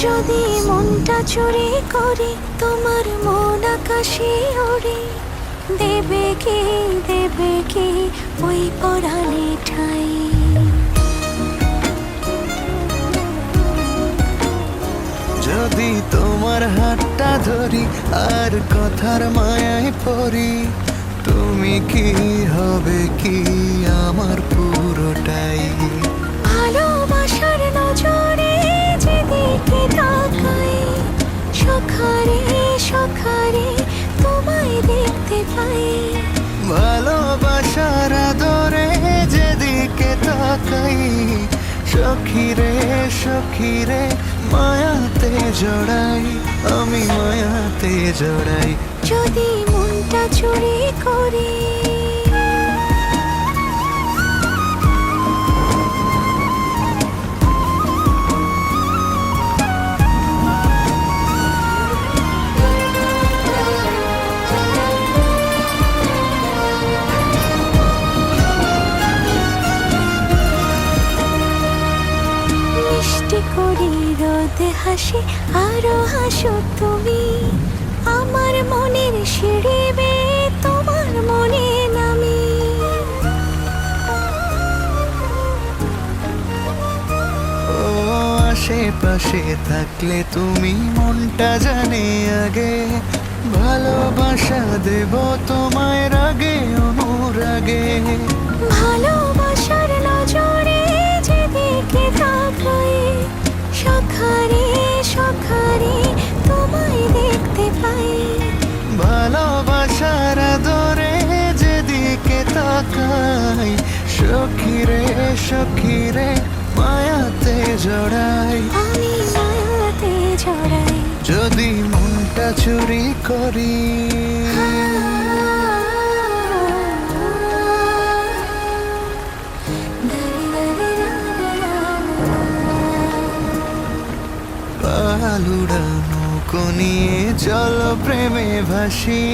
যদি মনটা চুরি করি তোমার মন আকাশে ওড়ে, দেবে কি ওই পরাণে ঠাই। যদি তোমার হাতটা ধরি আর কথার মায়ায় পড়ি, তুমি কি হবে কি আমার পুরোটাই। ভালোবাসার নজরে যেদিকে তাকাই, সখারে তোমায় দেখতে পাই। ভালোবাসার আদরে যেদিকে তাকাই, সখীরে মায়াতে জড়াই, আমি মায়াতে জড়াই। যদি মনটা চুরি করি মিষ্টি করি রোদে হাসি, আরো হাসো তুমি। আমার মনের সিঁড়ি বেয়ে তোমার মনে নামি। ও আশেপাশে থাকলে তুমি মনটা জানে আগে, ভালোবাসা দেব তোমায় রাগে অনুরাগে। ভালোবাসার নজরে যেদিকে তাকাই, সখারে তোমায় দেখতে পাই। ভালোবাসার আদরে যেদিকে তাকাই, সখীরে মায়াতে জড়াই, আমি মায়াতে জড়াই। যদি মনটা চুরি করি। পালুড়ানো নিয়ে চলো প্রেমে ভাসি,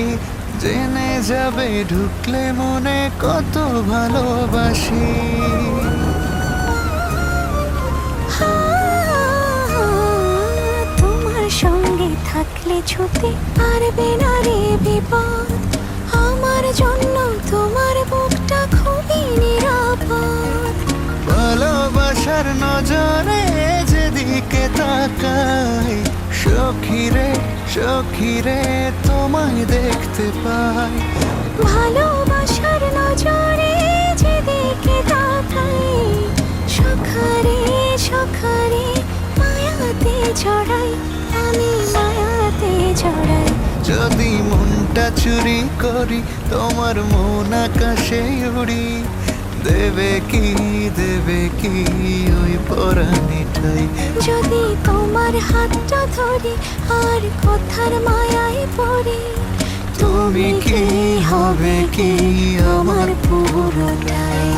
জেনে যাবে ঢুকলে মনে কত ভালোবাসি। তোমার সঙ্গে থাকলে ছুতে পারবে না রে বিপদ, আমার জন্য তোমার বুকটা খুবই নিরাপদ। ভালোবাসার নজরে যেদিকে তাকাই, সখীরে তোমায় দেখতে পাই। ভালোবাসার নজরে যেদিকে তাকাই, সখারে মায়াতে জড়াই, আমি মায়াতে জড়াই। যদি মনটা চুরি করি তোমার মন আকাশে উড়ি, দেবে কি ওই পরাণে ঠাই। যদি তোমার হাতটা ধরি আর কথার মায়ায় পড়ি, তুমি কি হবে কি আমার পুরোটাই।